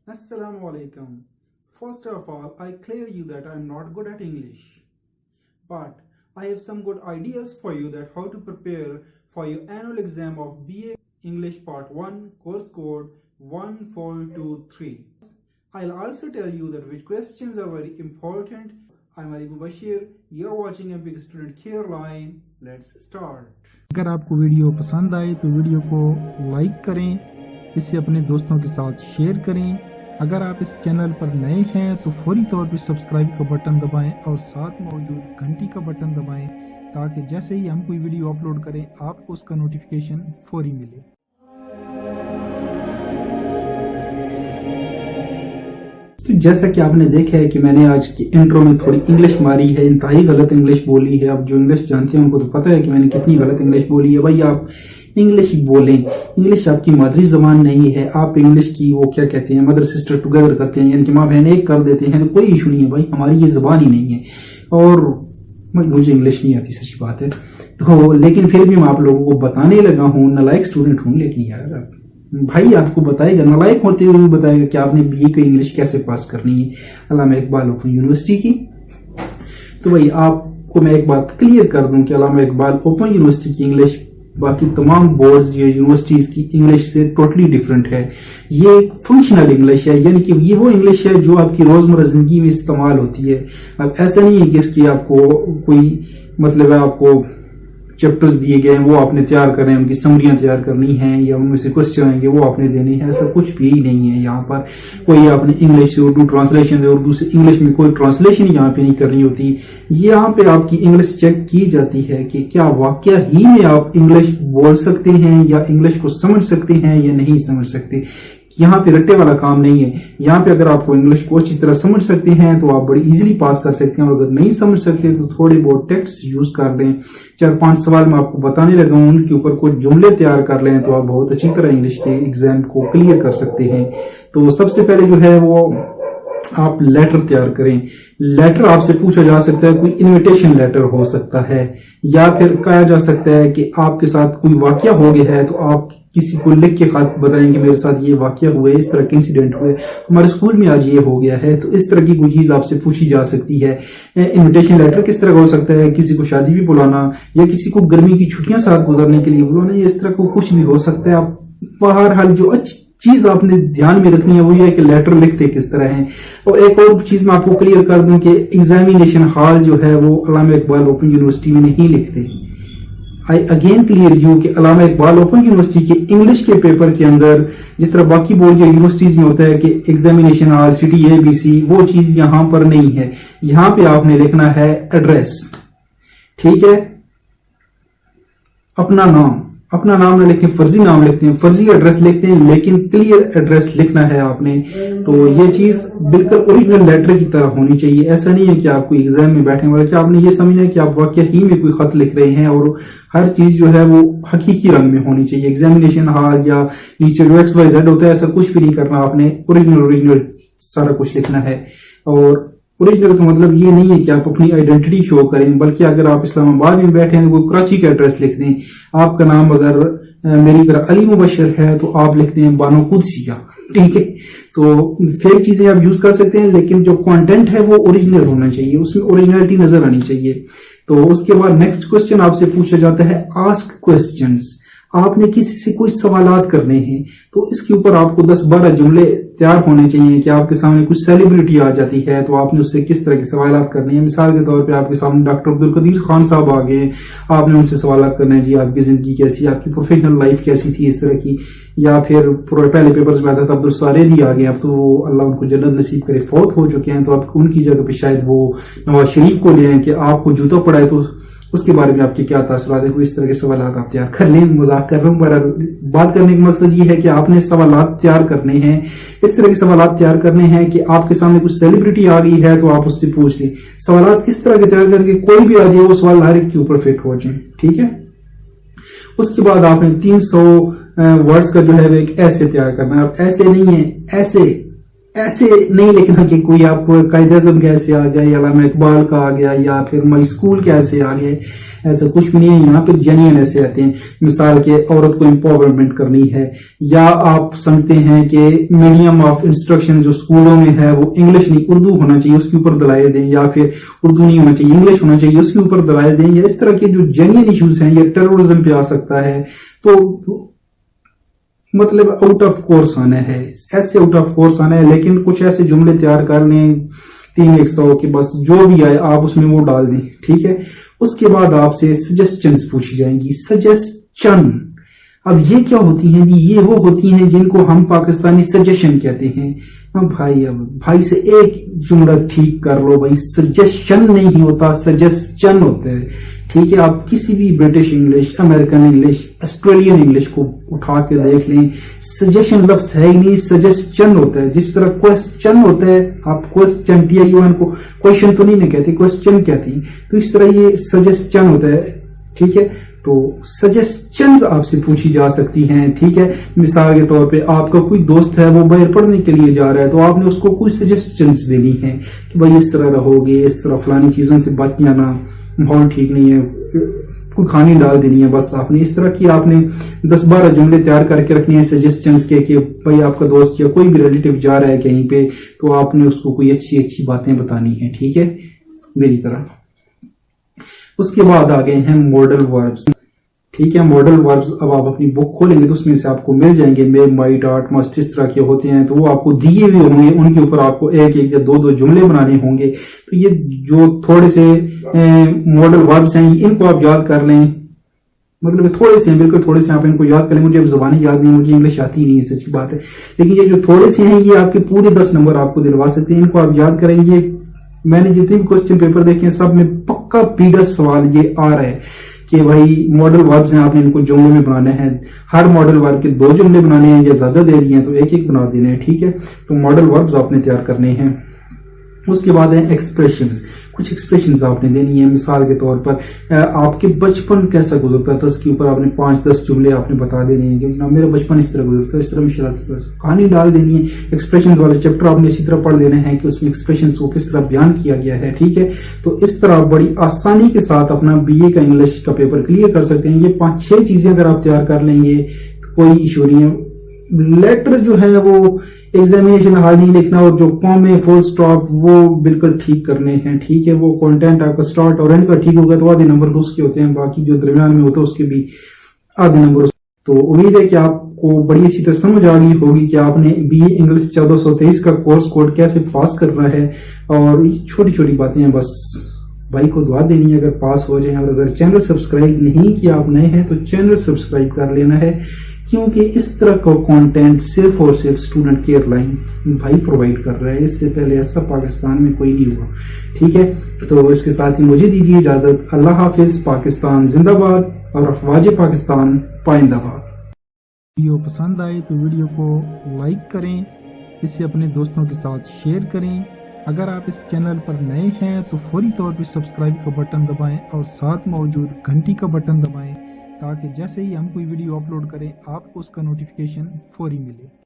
Assalamu alaikum. First of all, I clear you that I am not good at English. But I have some good ideas for you that how to prepare for your annual exam of BA English Part 1 course code 1423. I'll also tell you that which questions are very important. I'm Ali Mubashir. You're watching Big Student Care Line. Let's start. अगर आपको video पसंद आए तो video को like करें, इसे अपने दोस्तों के साथ शेयर करें। अगर आप इस चैनल पर नए हैं तो फौरी तौर पर सब्सक्राइब का बटन दबाएं और साथ मौजूद घंटी का बटन दबाएं ताकि जैसे ही हम कोई वीडियो अपलोड करें आपको उसका नोटिफिकेशन फौरी मिले। तो जैसा कि आपने देखा है कि मैंने आज की इंट्रो में थोड़ी इंग्लिश मारी है, इंतहाई गलत इंग्लिश बोली है। अब जो इंग्लिश जानते हैं उनको तो पता है कि मैंने कितनी गलत इंग्लिश बोली है। भाई आप इंग्लिश बोलें, इंग्लिश आपकी मादरी जबान नहीं है। आप इंग्लिश की वो क्या कहते हैं, मदर सिस्टर टुगेदर करते हैं, यानी कि माँ बहन एक कर देते हैं, तो कोई इशू नहीं है भाई, हमारी ये जबान ही नहीं है। और मुझे इंग्लिश नहीं आती, सच्ची बात है। तो लेकिन फिर भी मैं आप लोगों को बताने लगा हूँ, नालायक स्टूडेंट हूँ, लेकिन यार भाई आपको बताएगा, नालायक होते हुए भी बताएगा कि आपने बीए को इंग्लिश कैसे पास करनी है। अल्लामा इकबाल ओपन यूनिवर्सिटी की। तो भाई आपको मैं एक बात क्लियर कर दूं कि अल्लामा इकबाल ओपन यूनिवर्सिटी की इंग्लिश बाकी तमाम बोर्ड्स या यूनिवर्सिटीज की इंग्लिश से टोटली डिफरेंट है। ये एक फंक्शनल इंग्लिश है, यानी कि ये वो इंग्लिश है जो आपकी रोजमर्रा जिंदगी में इस्तेमाल होती है। अब ऐसा नहीं है कि इसकी आपको कोई मतलब है, आपको चैप्टर्स दिए गए हैं वो आपने तैयार करने हैं, उनकी समरियां तैयार करनी है या उनमें से क्वेश्चन आएंगे वो आपने देने हैं। ऐसा कुछ भी नहीं है यहाँ पर। कोई आपने इंग्लिश से उर्दू ट्रांसलेशन है, उर्दू से इंग्लिश में कोई ट्रांसलेशन यहाँ पे नहीं करनी होती। यहाँ पे आपकी इंग्लिश चेक की जाती है कि क्या वाकया ही में आप इंग्लिश बोल सकते हैं या इंग्लिश को समझ सकते हैं या नहीं समझ सकते। यहाँ पे रट्टे वाला काम नहीं है। यहाँ पे अगर आपको इंग्लिश को अच्छी तरह समझ सकते हैं तो आप बड़ी इजीली पास कर सकते हैं, और अगर नहीं समझ सकते तो थोड़े बहुत टेक्स्ट यूज कर लें। 4-5 सवाल मैं आपको बताने लगा हूं, उनके ऊपर कुछ जुमले तैयार कर लें तो आप बहुत अच्छी तरह इंग्लिश के एग्जाम को क्लियर कर सकते हैं। तो सबसे पहले जो है वो आप लेटर तैयार करें। लेटर आपसे पूछा जा सकता है, कोई इनविटेशन लेटर हो सकता है, या फिर कहा जा सकता है कि आपके साथ कोई वाकया हो गया है तो आप किसी को लिख के खत बताएंगे मेरे साथ ये वाकया हुए, इस तरह के इंसिडेंट हुए, हमारे स्कूल में आज ये हो गया है। तो इस तरह की कोई चीज आपसे पूछी जा सकती है। इनविटेशन लेटर किस तरह का हो सकता है, किसी को शादी भी बुलाना या किसी को गर्मी की छुट्टियां साथ गुजरने के लिए बुलाना, इस तरह को कुछ भी हो सकता है। आप बहरहाल जो अच्छी चीज आपने ध्यान में रखनी है वो ये है कि लेटर लिखते किस तरह है। और एक और चीज मैं आपको क्लियर कर दूं कि एग्जामिनेशन हॉल जो है वो अल्लामा इकबाल ओपन यूनिवर्सिटी में नहीं लिखते। आई अगेन क्लियर यू कि अल्लामा इकबाल ओपन यूनिवर्सिटी के इंग्लिश के पेपर के अंदर जिस तरह बाकी बोर्ड या यूनिवर्सिटीज में होता है कि एग्जामिनेशन हॉल सिटी ABC, वो चीज यहां पर नहीं है। यहां पे आपने लिखना है एड्रेस, ठीक है, अपना नाम ना लिखें, फर्जी नाम लिखते हैं, फर्जी एड्रेस लिखते हैं, लेकिन क्लियर एड्रेस लिखना है आपने। तो ये चीज बिल्कुल ओरिजिनल लेटर की तरह होनी चाहिए। ऐसा नहीं है कि आप कोई एग्जाम में बैठे बल्कि आपने ये समझना है कि आप वाकया ही में कोई खत लिख रहे हैं, और हर चीज जो है वो हकीकी रंग में होनी चाहिए। एग्जामिनेशन हॉल या नीचे जो XYZ होता है ऐसा कुछ भी नहीं करना, आपने ओरिजिनल सारा कुछ लिखना है। और ओरिजिनल का मतलब ये नहीं है कि आप अपनी आइडेंटिटी शो करें, बल्कि अगर आप इस्लामाबाद में बैठे हैं तो कोई कराची का एड्रेस लिख दें। आपका नाम अगर मेरी तरह अली मुबशर है तो आप लिखते हैं बानो कुदसिया, ठीक है। तो फेक चीजें आप यूज कर सकते हैं, लेकिन जो कंटेंट है वो ओरिजिनल होना चाहिए, उसमें ओरिजिनलिटी नजर आनी चाहिए। तो उसके बाद नेक्स्ट क्वेश्चन आपसे पूछा जाता है आस्क क्वेश्चंस। आपने किसी से कुछ सवालात करने हैं तो इसके ऊपर आपको 10-12 जुमले तैयार होने चाहिए कि आपके सामने कुछ सेलिब्रिटी आ जाती है तो आपने उससे किस तरह के सवालात करने हैं। मिसाल के तौर पे आपके सामने डॉक्टर अब्दुल कदीर खान साहब आ गए, आपने उनसे सवालात करना है, जी आपकी जिंदगी कैसी, आपकी प्रोफेशनल लाइफ कैसी थी, इस तरह की। या फिर पहले पेपर्स में आता था अब्दुल सारेदी आ गए, अब तो वो अल्लाह उनको जन्नत नसीब करे फौत हो चुके हैं, तो आप उनकी जगह पे शायद वो नवाज शरीफ को ले आए कि आपको जूता पड़ा है तो उसके बारे में आपके क्या तासरात है। इस तरह के सवाल आप तैयार कर लें। मजाक कर रहा हूँ, बात करने का मकसद ये है कि आपने सवालात तैयार करने हैं। इस तरह के सवालात तैयार करने हैं कि आपके सामने कुछ सेलिब्रिटी आ गई है तो आप उससे पूछ लें। सवालात इस तरह के तैयार करके कोई भी आ जाए वो सवाल हर एक के ऊपर फिट हो जाए, ठीक है। उसके बाद आपने 300 वर्ड्स का जो है वो एक ऐसे तैयार करना है। अब ऐसे नहीं है, ऐसे ऐसे नहीं लिखना कि कोई आपको कायदे आज़म कैसे आ गया या अल्लामा इकबाल का आ गया या फिर माई स्कूल कैसे आ गए, ऐसा कुछ भी नहीं है। यहाँ पे जेन्युइन ऐसे आते हैं, मिसाल के औरत को एम्पावरमेंट करनी है, या आप समझते हैं कि मीडियम ऑफ इंस्ट्रक्शन जो स्कूलों में है वो इंग्लिश नहीं उर्दू होना चाहिए, उसके ऊपर दलाइल दें, या फिर उर्दू नहीं होना चाहिए इंग्लिश होना चाहिए, उसके ऊपर दलाइल दें, या इस तरह के जो जेन्युइन इश्यूज हैं, या टेररिज्म पे आ सकता है, तो मतलब आउट ऑफ कोर्स आना है, ऐसे आउट ऑफ कोर्स आना है। लेकिन कुछ ऐसे जुमले तैयार कर लें 3-100 के, बस जो भी आए आप उसमें वो डाल दें, ठीक है। उसके बाद आपसे सजेशंस पूछी जाएंगी, सजेशन। अब ये क्या होती हैं जी? ये वो होती हैं जिनको हम पाकिस्तानी सजेशन कहते हैं। हाँ भाई, अब भाई से एक जुमला ठीक कर लो भाई, सजेशन नहीं होता, सजेशन होता है, ठीक है। आप किसी भी British English, American English, Australian English को उठा के देख लें, सजेशन लफ्ज है ही नहीं, सजेशन होता है। जिस तरह क्वेश्चन होता है, आप क्वेश्चन TION को क्वेश्चन तो नहीं ना कहते, क्वेश्चन कहते हैं, तो इस तरह ये सजेशन होता है, ठीक है। तो सजेशंस आपसे पूछी जा सकती हैं, ठीक है। मिसाल के तौर पे आपका कोई दोस्त है, वो बाहर पढ़ने के लिए जा रहा है, तो आपने उसको कुछ सजेशंस देनी है कि भाई इस तरह रहोगे, इस तरह फलानी चीजों से बच जाना, माहौल ठीक नहीं है, कोई खानी डाल देनी है, बस आपने इस तरह की आपने 10-12 जुमले तैयार करके रखने हैं सजेशंस के, कि भाई आपका दोस्त या कोई भी रिलेटिव जा रहा है कहीं पे, तो आपने उसको कोई अच्छी अच्छी बातें बतानी है, ठीक है, मेरी तरह। उसके बाद आ गए हैं मॉडल वर्ब्स, ठीक है। मॉडल वर्ब्स अब आप अपनी बुक खोलेंगे तो उसमें से आपको मिल जाएंगे, मे, माइट, आर्ट, मस्ट, इस तरह के होते हैं, तो वो आपको दिए हुए होंगे, उनके ऊपर आपको एक या 2 जुमले बनाने होंगे। तो ये जो थोड़े से मॉडल वर्ब्स हैं, इनको आप याद कर लें, मतलब थोड़े से हैं, बिल्कुल थोड़े से आप इनको याद कर लें। मुझे अब जुबानी याद नहीं, मुझे इंग्लिश आती नहीं है, सच्ची बात है, लेकिन ये जो थोड़े से हैं ये आपके पूरे 10 नंबर आपको दिलवा सकते हैं, इनको आप याद करेंगे। मैंने जितने भी क्वेश्चन पेपर देखे हैं सब में पक्का पीडा सवाल ये आ रहा है कि भाई मॉडल वर्ब्स हैं, आपने इनको जुमले में बनाना है, हर मॉडल वर्ब के 2 जुमले बनाने हैं, या ज्यादा दे दिए हैं तो एक बना देने हैं, ठीक है। तो मॉडल वर्ब्स आपने तैयार करने हैं। उसके बाद है एक्सप्रेशंस, कुछ एक्सप्रेशंस आपने देनी है। मिसाल के तौर पर आपके बचपन कैसा गुजरता था, इसके ऊपर आपने 5-10 जुमले आपने बता देने हैं कि ना मेरा बचपन इस तरह गुजरता है, इस तरह में शरारती कहानी डाल देनी है। एक्सप्रेशंस वाले चैप्टर आपने इसी तरह पढ़ लेना है कि उसमें एक्सप्रेशंस को किस तरह बयान किया गया है, ठीक है। तो इस तरह बड़ी आसानी के साथ अपना BA का इंग्लिश का पेपर क्लियर कर सकते हैं। ये 5-6 चीजें अगर आप तैयार कर लेंगे तो कोई इशू नहीं है। लेटर जो है वो एग्जामिनेशन हाल नहीं लिखना, और जो कॉमे, फुल स्टॉप वो बिल्कुल ठीक करने हैं, ठीक है। वो कंटेंट आपका स्टार्ट और एंड का ठीक होगा तो आधे नंबर तो उसके होते हैं, बाकी जो दरमियान में होता है उसके भी आधे नंबर। तो उम्मीद है कि आपको बड़ी अच्छी तरह समझ आ गई होगी कि आपने BA इंग्लिश 1423 का कोर्स कोड कैसे पास करना है, और छोटी छोटी बातें हैं, बस भाई को दुआ देनी है अगर पास हो जाए। और अगर चैनल सब्सक्राइब नहीं किया, आप नए हैं तो चैनल सब्सक्राइब कर लेना है, क्योंकि इस तरह का कंटेंट सिर्फ और सिर्फ स्टूडेंट केयर लाइन भाई प्रोवाइड कर रहा है। इससे पहले ऐसा पाकिस्तान में कोई नहीं हुआ, ठीक है। तो इसके साथ ही मुझे दीजिए इजाजत। अल्लाह हाफिज। पाकिस्तान जिंदाबाद और अफवाज पाकिस्तान पाइंदाबाद। वीडियो पसंद आए तो वीडियो को लाइक करें, इसे अपने दोस्तों के साथ शेयर करें। अगर आप इस चैनल पर नए हैं तो फौरी तौर पर सब्सक्राइब का बटन दबाएं और साथ मौजूद घंटी का बटन दबाएं, ताकि जैसे ही हम कोई वीडियो अपलोड करें आपको उसका नोटिफिकेशन फौरी मिले।